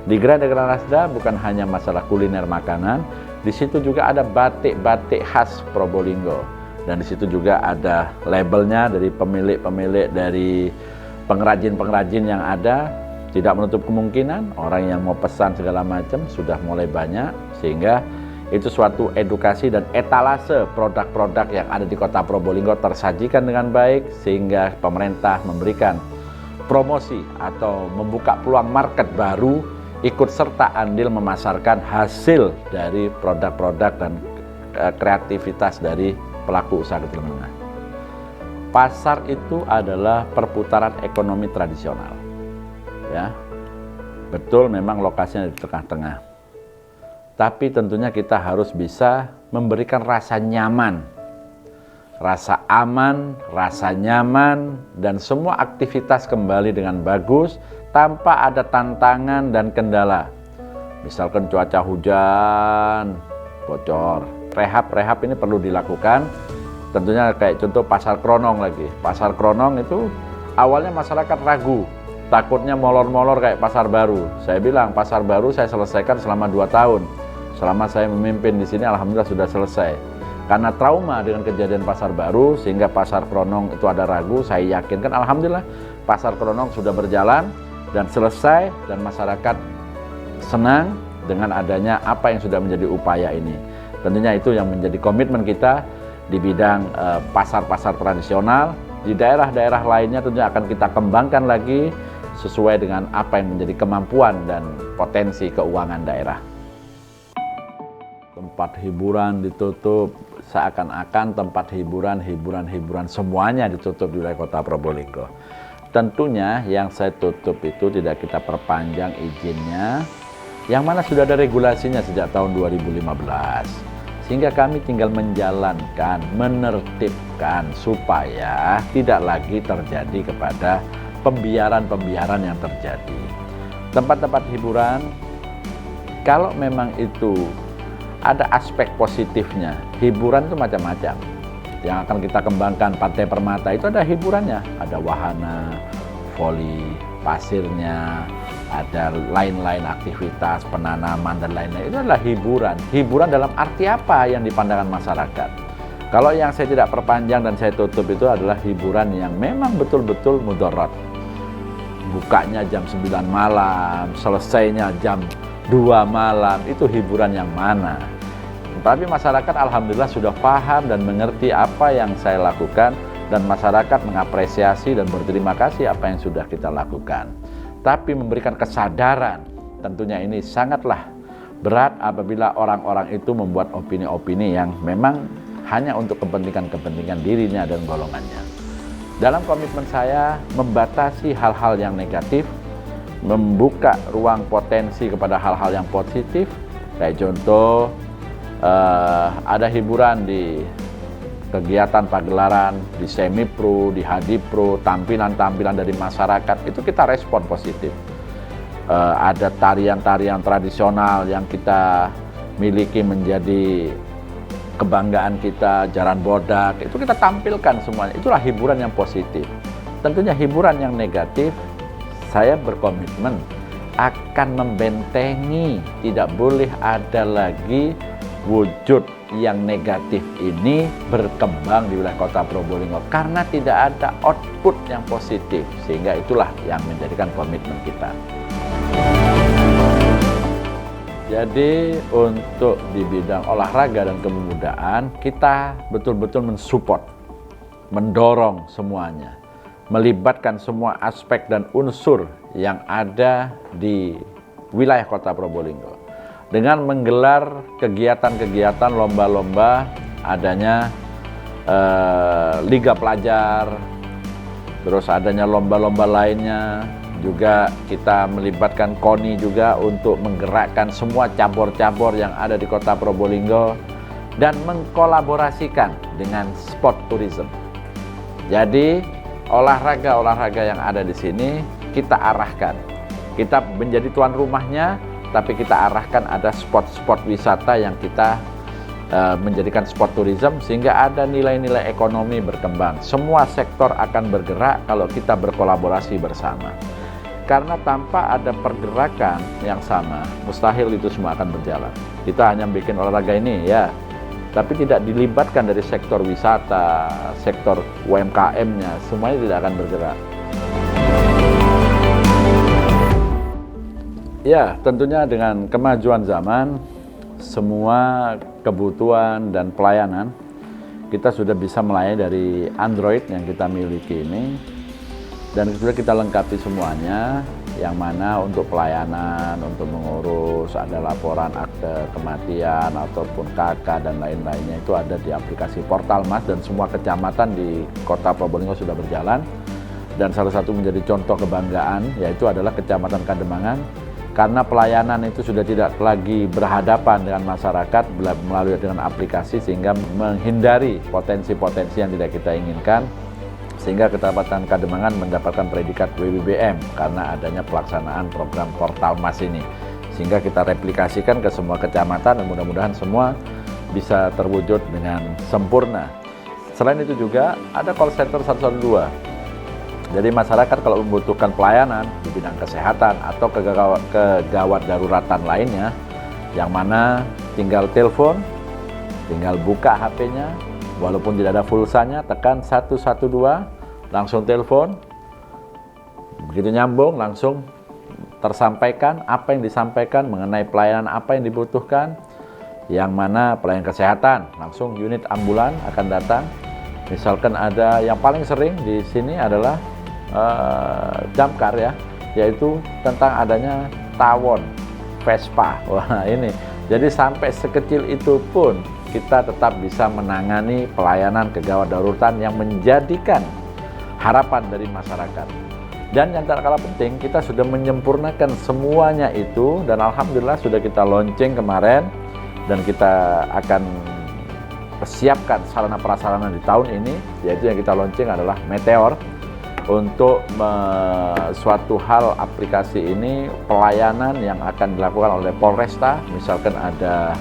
Di Gerai Dekranasda bukan hanya masalah kuliner makanan, di situ juga ada batik-batik khas Probolinggo. Dan di situ juga ada labelnya dari pemilik-pemilik, dari pengrajin-pengrajin yang ada. Tidak menutup kemungkinan orang yang mau pesan segala macam sudah mulai banyak, sehingga itu suatu edukasi dan etalase produk-produk yang ada di Kota Probolinggo tersajikan dengan baik, sehingga pemerintah memberikan promosi atau membuka peluang market baru, ikut serta andil memasarkan hasil dari produk-produk dan kreativitas dari pelaku usaha kecil menengah. Pasar itu adalah perputaran ekonomi tradisional, ya. Betul, memang lokasinya di tengah-tengah. Tapi tentunya kita harus bisa memberikan rasa nyaman, rasa aman, rasa nyaman, dan semua aktivitas kembali dengan bagus tanpa ada tantangan dan kendala. Misalkan cuaca hujan, bocor, rehab ini perlu dilakukan. Tentunya kayak contoh Pasar Kronong lagi. Pasar Kronong itu awalnya masyarakat ragu, takutnya molor-molor kayak Pasar Baru. Saya bilang Pasar Baru saya selesaikan selama 2 tahun. Selama saya memimpin di sini alhamdulillah sudah selesai. Karena trauma dengan kejadian Pasar Baru sehingga Pasar Kronong itu ada ragu, saya yakinkan alhamdulillah Pasar Kronong sudah berjalan dan selesai dan masyarakat senang dengan adanya apa yang sudah menjadi upaya ini. Tentunya itu yang menjadi komitmen kita di bidang pasar-pasar tradisional. Di daerah-daerah lainnya tentunya akan kita kembangkan lagi sesuai dengan apa yang menjadi kemampuan dan potensi keuangan daerah. Tempat hiburan ditutup, seakan-akan tempat hiburan semuanya ditutup di wilayah Kota Probolinggo. Tentunya yang saya tutup itu tidak kita perpanjang izinnya, yang mana sudah ada regulasinya sejak tahun 2015. Sehingga kami tinggal menjalankan, menertibkan supaya tidak lagi terjadi kepada pembiaran yang terjadi. Tempat-tempat hiburan, kalau memang itu ada aspek positifnya, hiburan itu macam-macam. Yang akan kita kembangkan Pantai Permata itu ada hiburannya, ada wahana, voli, pasirnya, ada lain-lain aktivitas, penanaman dan lain-lain. Itu adalah hiburan. Hiburan dalam arti apa yang dipandangkan masyarakat? Kalau yang saya tidak perpanjang dan saya tutup itu adalah hiburan yang memang betul-betul mudarat. Bukanya jam 9 malam, selesainya jam 2 malam, itu hiburan yang mana? Tapi masyarakat alhamdulillah sudah paham dan mengerti apa yang saya lakukan, dan masyarakat mengapresiasi dan berterima kasih apa yang sudah kita lakukan. Tapi memberikan kesadaran, tentunya ini sangatlah berat apabila orang-orang itu membuat opini-opini yang memang hanya untuk kepentingan dirinya dan golongannya. Dalam komitmen saya membatasi hal-hal yang negatif, membuka ruang potensi kepada hal-hal yang positif. Kayak contoh, ada hiburan di kegiatan pagelaran, di Semipro, di Hadipro, tampilan-tampilan dari masyarakat, itu kita respon positif. Ada tarian-tarian tradisional yang kita miliki menjadi kebanggaan kita, jaran bodak, itu kita tampilkan semuanya. Itulah hiburan yang positif. Tentunya hiburan yang negatif, saya berkomitmen akan membentengi, tidak boleh ada lagi wujud yang negatif ini berkembang di wilayah Kota Probolinggo karena tidak ada output yang positif, sehingga itulah yang menjadikan komitmen kita. Jadi untuk di bidang olahraga dan kepemudaan kita betul-betul mensupport, mendorong semuanya, melibatkan semua aspek dan unsur yang ada di wilayah Kota Probolinggo. Dengan menggelar kegiatan-kegiatan lomba-lomba, adanya liga pelajar, terus adanya lomba-lomba lainnya, juga kita melibatkan KONI juga untuk menggerakkan semua cabur-cabur yang ada di Kota Probolinggo dan mengkolaborasikan dengan sport tourism. Jadi olahraga-olahraga yang ada di sini kita arahkan, kita menjadi tuan rumahnya, tapi kita arahkan ada spot-spot wisata yang kita menjadikan sport tourism sehingga ada nilai-nilai ekonomi berkembang. Semua sektor akan bergerak kalau kita berkolaborasi bersama. Karena tanpa ada pergerakan yang sama, mustahil itu semua akan berjalan. Kita hanya bikin olahraga ini ya, tapi tidak dilibatkan dari sektor wisata, sektor UMKM-nya, semuanya tidak akan bergerak. Ya, tentunya dengan kemajuan zaman, semua kebutuhan dan pelayanan kita sudah bisa melayani dari Android yang kita miliki ini, dan sudah kita lengkapi semuanya, yang mana untuk pelayanan, untuk mengurus, ada laporan akte kematian ataupun KK dan lain-lainnya itu ada di aplikasi Portal Mas, dan semua kecamatan di Kota Probolinggo sudah berjalan. Dan salah satu menjadi contoh kebanggaan yaitu adalah Kecamatan Kademangan. karena pelayanan itu sudah tidak lagi berhadapan dengan masyarakat melalui dengan aplikasi, sehingga menghindari potensi-potensi yang tidak kita inginkan, sehingga Kecamatan Kademangan mendapatkan predikat WBBM karena adanya pelaksanaan program Portal Mas ini, sehingga kita replikasikan ke semua kecamatan dan mudah-mudahan semua bisa terwujud dengan sempurna. Selain itu juga ada call center 112. Jadi masyarakat kalau membutuhkan pelayanan di bidang kesehatan atau kegawat daruratan lainnya, yang mana tinggal telepon, tinggal buka HP-nya, walaupun tidak ada pulsanya, tekan 112, langsung telepon, begitu nyambung langsung tersampaikan apa yang disampaikan mengenai pelayanan apa yang dibutuhkan, yang mana pelayanan kesehatan, langsung unit ambulan akan datang. Misalkan ada yang paling sering di sini adalah damkar ya, yaitu tentang adanya tawon, Vespa. Wah ini, jadi sampai sekecil itu pun kita tetap bisa menangani pelayanan kegawat daruratan yang menjadikan harapan dari masyarakat. Dan yang tak kalah penting, kita sudah menyempurnakan semuanya itu, dan alhamdulillah sudah kita launching kemarin, dan kita akan persiapkan sarana prasarana di tahun ini, yaitu yang kita launching adalah Meteor. Untuk suatu hal aplikasi ini, pelayanan yang akan dilakukan oleh Polresta, misalkan ada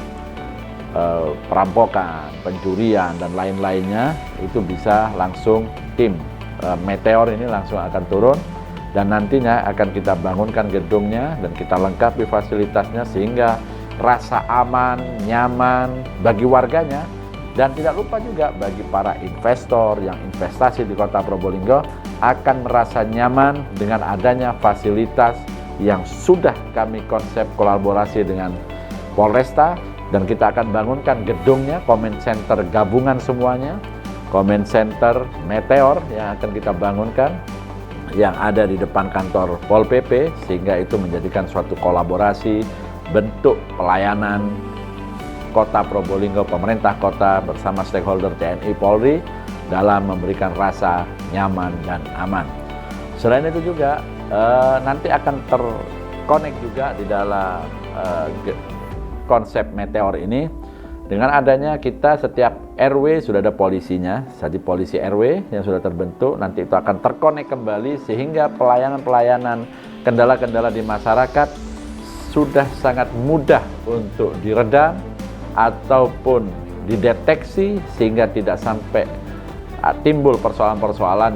perampokan, pencurian, dan lain-lainnya, itu bisa langsung tim Meteor ini langsung akan turun, dan nantinya akan kita bangunkan gedungnya dan kita lengkapi fasilitasnya sehingga rasa aman, nyaman bagi warganya, dan tidak lupa juga bagi para investor yang investasi di Kota Probolinggo akan merasa nyaman dengan adanya fasilitas yang sudah kami konsep kolaborasi dengan Polresta. Dan kita akan bangunkan gedungnya, Comment Center gabungan semuanya, Comment Center Meteor yang akan kita bangunkan, yang ada di depan kantor Pol PP, sehingga itu menjadikan suatu kolaborasi bentuk pelayanan Kota Probolinggo, pemerintah kota bersama stakeholder TNI Polri dalam memberikan rasa nyaman dan aman. Selain itu juga nanti akan terkonek juga di dalam konsep Meteor ini, dengan adanya kita setiap RW sudah ada polisinya, jadi polisi RW yang sudah terbentuk, nanti itu akan terkonek kembali sehingga pelayanan-pelayanan kendala-kendala di masyarakat sudah sangat mudah untuk diredam ataupun dideteksi sehingga tidak sampai timbul persoalan-persoalan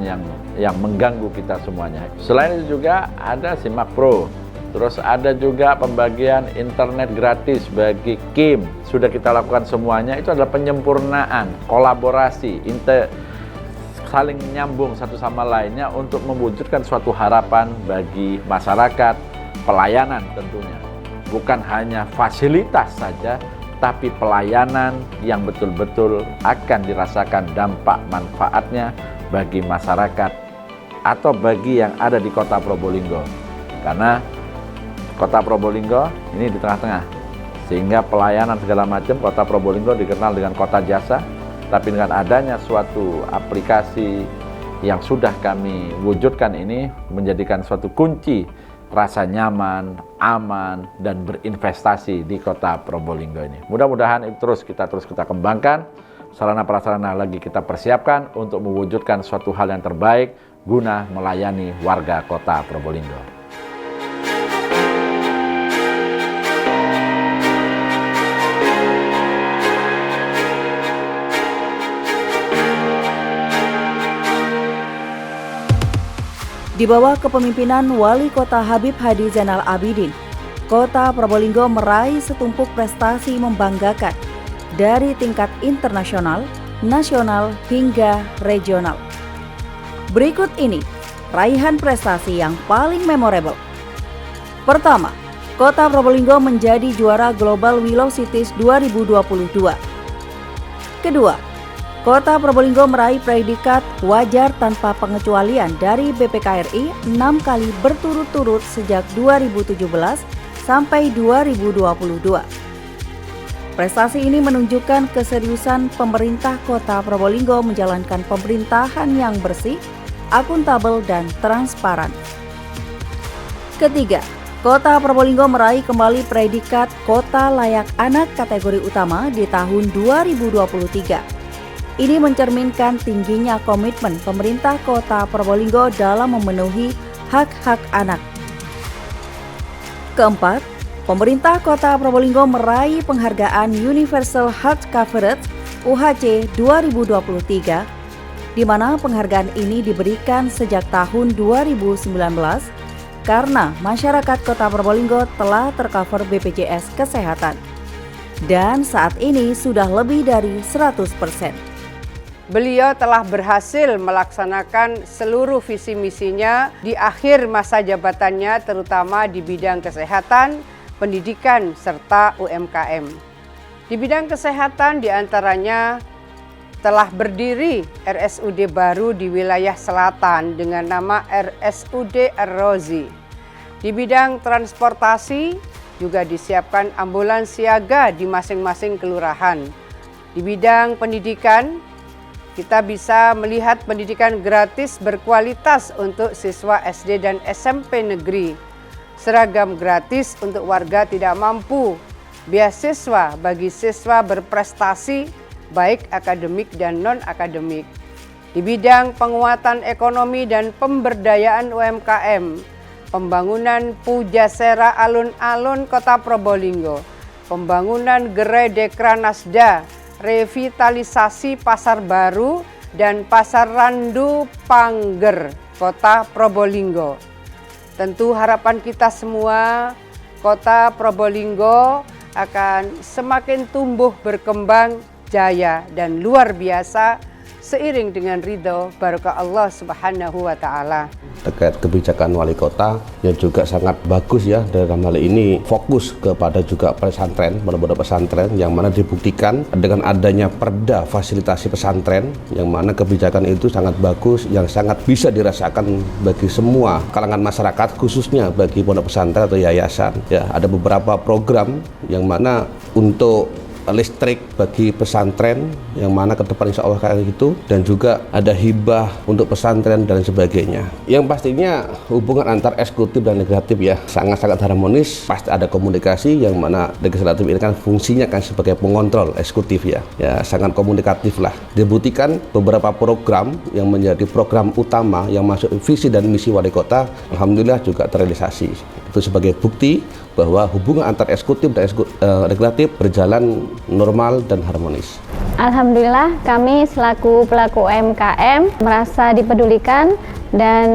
yang mengganggu kita semuanya. Selain itu juga ada Simak Pro. Terus ada juga pembagian internet gratis bagi KIM. Sudah kita lakukan semuanya, itu adalah penyempurnaan, kolaborasi, saling nyambung satu sama lainnya untuk mewujudkan suatu harapan bagi masyarakat, pelayanan tentunya. Bukan hanya fasilitas saja, tapi pelayanan yang betul-betul akan dirasakan dampak manfaatnya bagi masyarakat atau bagi yang ada di Kota Probolinggo. Karena Kota Probolinggo ini di tengah-tengah, sehingga pelayanan segala macam Kota Probolinggo dikenal dengan kota jasa. Tapi dengan adanya suatu aplikasi yang sudah kami wujudkan ini menjadikan suatu kunci rasa nyaman, aman, dan berinvestasi di Kota Probolinggo ini. Mudah-mudahan itu terus kita kembangkan, sarana prasarana lagi kita persiapkan untuk mewujudkan suatu hal yang terbaik guna melayani warga Kota Probolinggo. Di bawah kepemimpinan Wali Kota Habib Hadi Zainal Abidin, Kota Probolinggo meraih setumpuk prestasi membanggakan dari tingkat internasional, nasional, hingga regional. Berikut ini raihan prestasi yang paling memorable. Pertama, Kota Probolinggo menjadi juara Global Willow Cities 2022. Kedua, Kota Probolinggo meraih predikat wajar tanpa pengecualian dari BPKRI 6 kali berturut-turut sejak 2017 sampai 2022. Prestasi ini menunjukkan keseriusan pemerintah Kota Probolinggo menjalankan pemerintahan yang bersih, akuntabel, dan transparan. Ketiga, Kota Probolinggo meraih kembali predikat Kota Layak Anak kategori utama di tahun 2023. Ini mencerminkan tingginya komitmen pemerintah Kota Probolinggo dalam memenuhi hak-hak anak. Keempat, pemerintah Kota Probolinggo meraih penghargaan Universal Health Coverage UHC 2023, di mana penghargaan ini diberikan sejak tahun 2019 karena masyarakat Kota Probolinggo telah tercover BPJS Kesehatan dan saat ini sudah lebih dari 100%. Beliau telah berhasil melaksanakan seluruh visi misinya di akhir masa jabatannya, terutama di bidang kesehatan, pendidikan, serta UMKM. Di bidang kesehatan diantaranya telah berdiri RSUD baru di wilayah selatan dengan nama RSUD Ar-Rozi. Di bidang transportasi juga disiapkan ambulans siaga di masing-masing kelurahan. Di bidang pendidikan, kita bisa melihat pendidikan gratis berkualitas untuk siswa SD dan SMP negeri, seragam gratis untuk warga tidak mampu, beasiswa bagi siswa berprestasi baik akademik dan non-akademik. Di bidang penguatan ekonomi dan pemberdayaan UMKM, pembangunan Pujasera alun-alun Kota Probolinggo, pembangunan Gerai Dekranasda, revitalisasi Pasar Baru dan Pasar Randu Pangger, Kota Probolinggo. Tentu harapan kita semua, Kota Probolinggo akan semakin tumbuh berkembang jaya dan luar biasa seiring dengan ridho barokah Allah Subhanahu wa Ta'ala. Terkait kebijakan wali kota yang juga sangat bagus ya, dalam hal ini fokus kepada juga pesantren, pondok pesantren yang mana dibuktikan dengan adanya perda fasilitasi pesantren yang mana kebijakan itu sangat bagus, yang sangat bisa dirasakan bagi semua kalangan masyarakat, khususnya bagi pondok pesantren atau yayasan. Ya, ada beberapa program yang mana untuk listrik bagi pesantren yang mana ke depan insya Allah kayak gitu, dan juga ada hibah untuk pesantren dan sebagainya. Yang pastinya hubungan antar eksekutif dan legislatif ya sangat-sangat harmonis. Pasti ada komunikasi yang mana legislatif ini kan fungsinya kan sebagai pengontrol eksekutif ya sangat komunikatif lah. Dibuktikan beberapa program yang menjadi program utama yang masuk visi dan misi wali kota, alhamdulillah juga terrealisasi. Itu sebagai bukti bahwa hubungan antar eksekutif dan legislatif berjalan normal dan harmonis. Alhamdulillah kami selaku pelaku UMKM merasa dipedulikan dan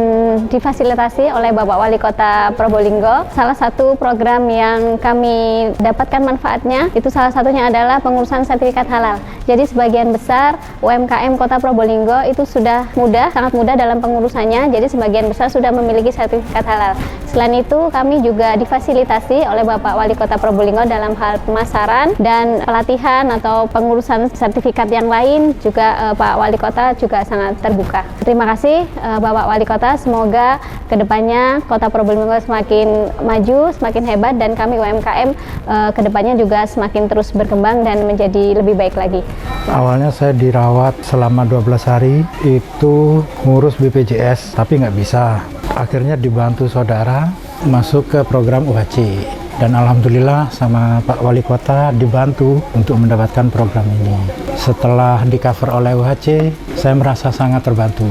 difasilitasi oleh Bapak Wali Kota Probolinggo. Salah satu program yang kami dapatkan manfaatnya itu salah satunya adalah pengurusan sertifikat halal. Jadi sebagian besar UMKM Kota Probolinggo itu sudah mudah, sangat mudah dalam pengurusannya. Jadi sebagian besar sudah memiliki sertifikat halal. Selain itu kami juga difasilitasi oleh Bapak Wali Kota Probolinggo dalam hal pemasaran dan pelatihan atau pengurusan sertifikat yang lain juga Pak Wali Kota juga sangat terbuka. Terima kasih Bapak Wali Kota, semoga kedepannya Kota Probolinggo semakin maju, semakin hebat, dan kami UMKM kedepannya juga semakin terus berkembang dan menjadi lebih baik lagi. Awalnya saya dirawat selama 12 hari, itu ngurus BPJS, tapi nggak bisa. Akhirnya dibantu saudara masuk ke program UHC. Dan alhamdulillah sama Pak Wali Kota dibantu untuk mendapatkan program ini. Setelah di cover oleh UHC, saya merasa sangat terbantu.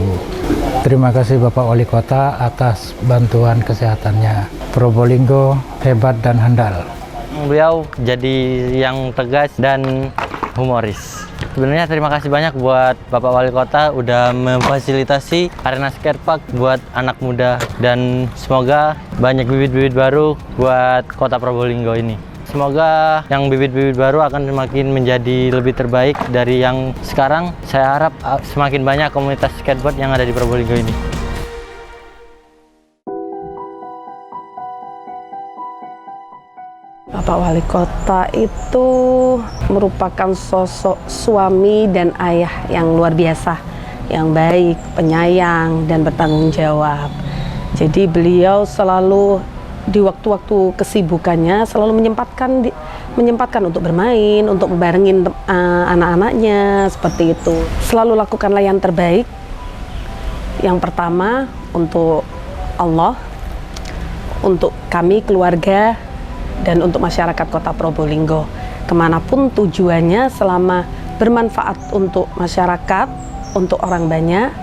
Terima kasih Bapak Wali Kota atas bantuan kesehatannya. Probolinggo hebat dan handal. Beliau jadi yang tegas dan humoris. Sebenarnya terima kasih banyak buat Bapak Wali Kota udah memfasilitasi arena skatepark buat anak muda, dan semoga banyak bibit-bibit baru buat Kota Probolinggo ini. Semoga yang bibit-bibit baru akan semakin menjadi lebih terbaik dari yang sekarang. Saya harap semakin banyak komunitas skateboard yang ada di Probolinggo ini. Bapak Wali Kota itu merupakan sosok suami dan ayah yang luar biasa, yang baik, penyayang, dan bertanggung jawab. Jadi beliau selalu di waktu-waktu kesibukannya selalu menyempatkan untuk bermain, untuk membarengin anak-anaknya, seperti itu. Selalu lakukanlah yang terbaik. Yang pertama untuk Allah, untuk kami keluarga dan untuk masyarakat Kota Probolinggo. Kemanapun tujuannya, selama bermanfaat untuk masyarakat, untuk orang banyak,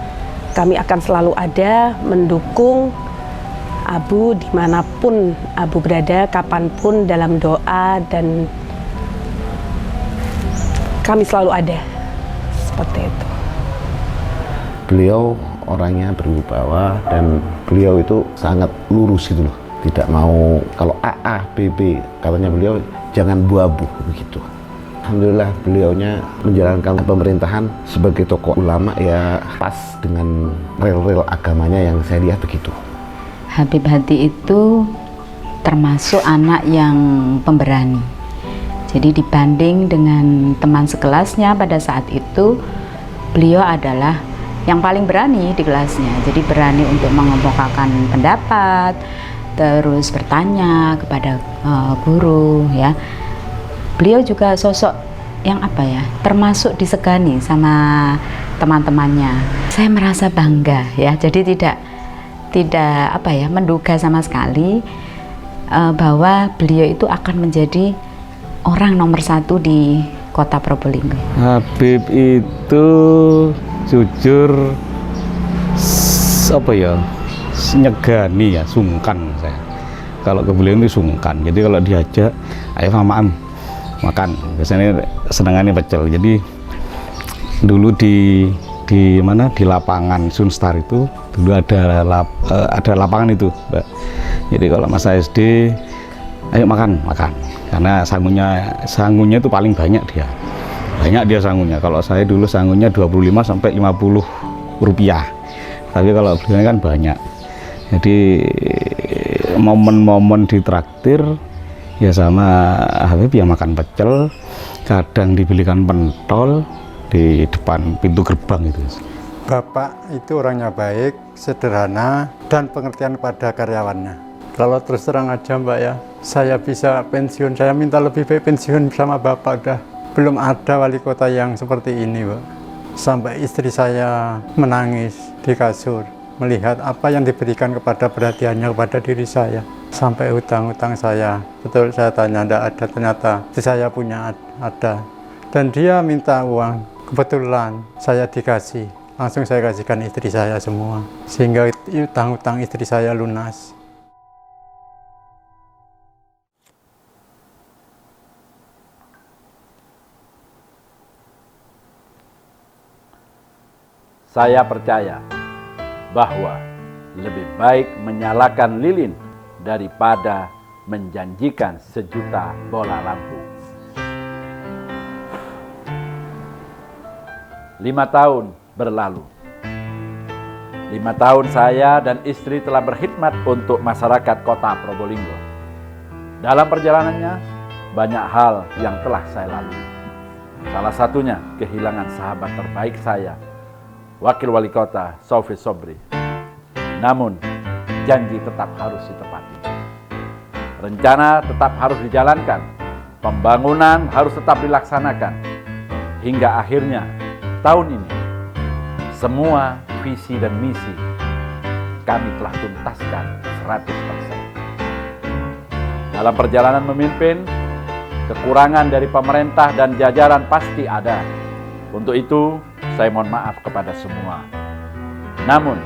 kami akan selalu ada mendukung Abu dimanapun Abu berada, kapanpun, dalam doa, dan kami selalu ada, seperti itu. Beliau orangnya berwibawa dan beliau itu sangat lurus gitu loh. Tidak mau kalau AA, BB, katanya beliau jangan bu-abu begitu. Alhamdulillah beliaunya menjalankan pemerintahan sebagai tokoh ulama ya pas dengan rel-rel agamanya yang saya lihat begitu. Habib Hadi itu termasuk anak yang pemberani. Jadi dibanding dengan teman sekelasnya pada saat itu, beliau adalah yang paling berani di kelasnya. Jadi berani untuk mengemukakan pendapat, terus bertanya kepada guru ya. Beliau juga sosok yang apa ya, termasuk disegani sama teman-temannya. Saya merasa bangga ya. Jadi tidak apa ya, menduga sama sekali bahwa beliau itu akan menjadi orang nomor 1 di Kota Probolinggo. Habib itu jujur apa ya, nyegani ya, sungkan saya. Kalau ke beliau itu sungkan. Jadi kalau diajak, ayo maam makan, biasanya senangannya pecel. Jadi dulu di mana, di lapangan Sunstar itu dulu ada lapangan itu, Mbak. Jadi kalau masa SD, ayo makan, karena sangunya itu paling banyak dia sangunya. Kalau saya dulu sangunya 25 sampai 50 rupiah, tapi kalau beliau kan banyak. Jadi momen-momen ditraktir ya sama Habib ya makan pecel, kadang dibelikan pentol di depan pintu gerbang itu. Bapak itu orangnya baik, sederhana, dan pengertian pada karyawannya. Kalau terus terang aja Mbak ya, saya bisa pensiun, saya minta lebih baik pensiun sama Bapak dah. Belum ada wali kota yang seperti ini, Pak. Sampai istri saya menangis di kasur, melihat apa yang diberikan kepada perhatiannya kepada diri saya. Sampai hutang-hutang saya, betul saya tanya, tidak ada, ternyata saya punya ada. Dan dia minta uang, kebetulan saya dikasih, langsung saya kasihkan istri saya semua, sehingga hutang-hutang istri saya lunas. Saya percaya bahwa lebih baik menyalakan lilin daripada menjanjikan sejuta bola lampu. 5 tahun berlalu. 5 tahun saya dan istri telah berkhidmat untuk masyarakat Kota Probolinggo. Dalam perjalanannya, banyak hal yang telah saya lalui. Salah satunya kehilangan sahabat terbaik saya, Wakil Wali Kota Saufi Sobri. Namun, janji tetap harus ditepati. Rencana tetap harus dijalankan. Pembangunan harus tetap dilaksanakan. Hingga akhirnya, tahun ini, semua visi dan misi kami telah tuntaskan 100%. Dalam perjalanan memimpin, kekurangan dari pemerintah dan jajaran pasti ada. Untuk itu, saya mohon maaf kepada semua. Namun,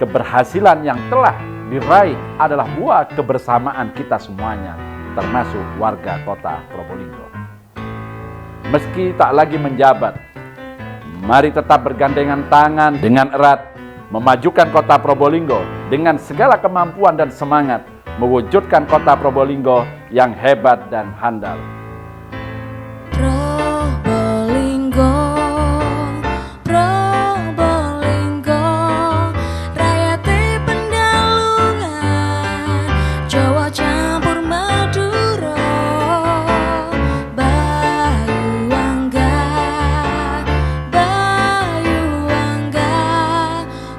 keberhasilan yang telah diraih adalah buah kebersamaan kita semuanya, termasuk warga Kota Probolinggo. Meski tak lagi menjabat, mari tetap bergandengan tangan dengan erat, memajukan Kota Probolinggo dengan segala kemampuan dan semangat, mewujudkan Kota Probolinggo yang hebat dan handal.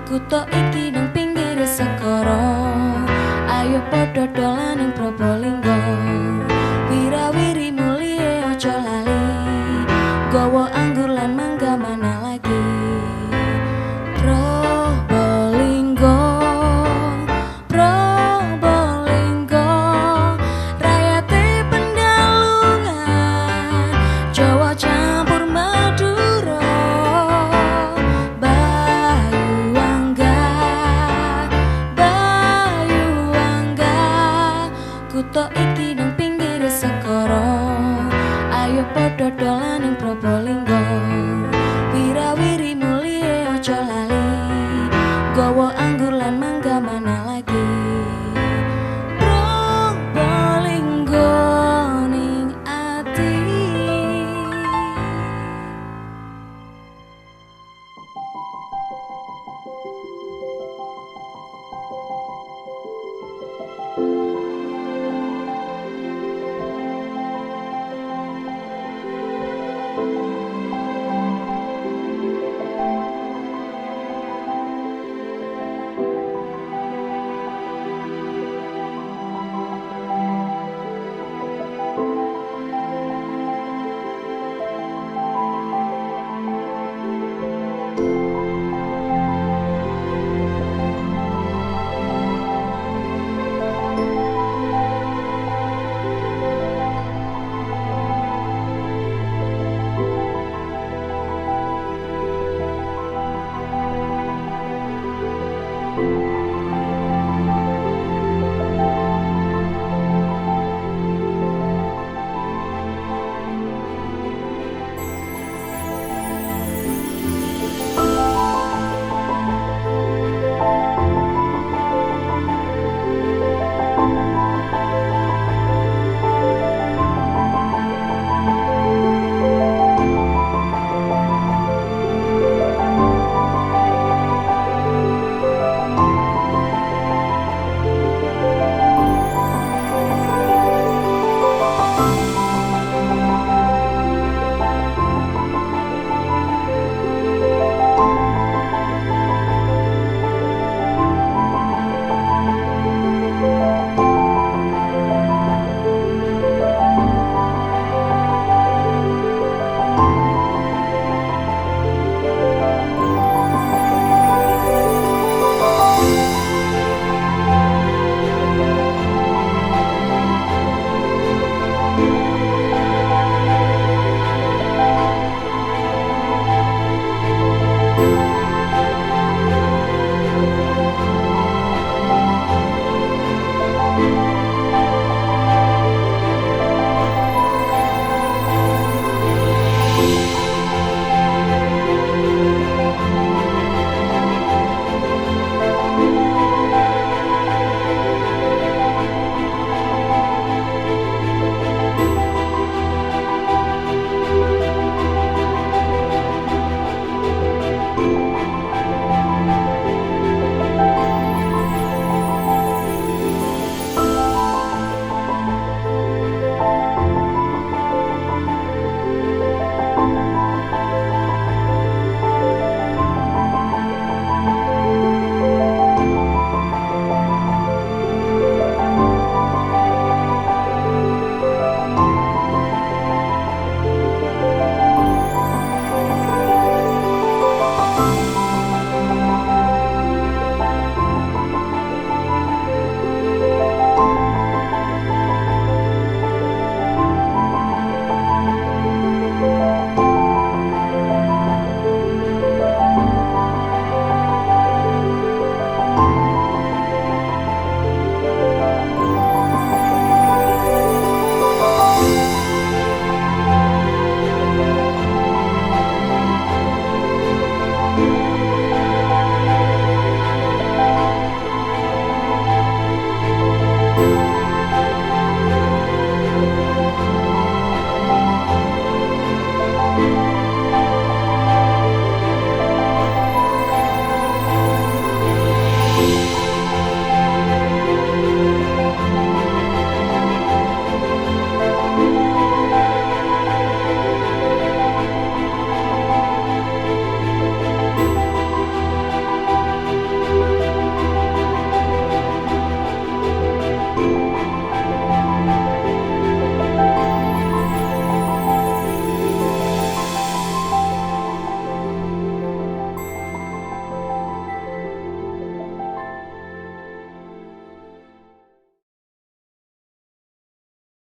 Kuto iki nang pinggir segara, ayo padha dolan ning Probolinggo. Wirawirimu kuto iki nang pinggir segara. Ayo padha dolan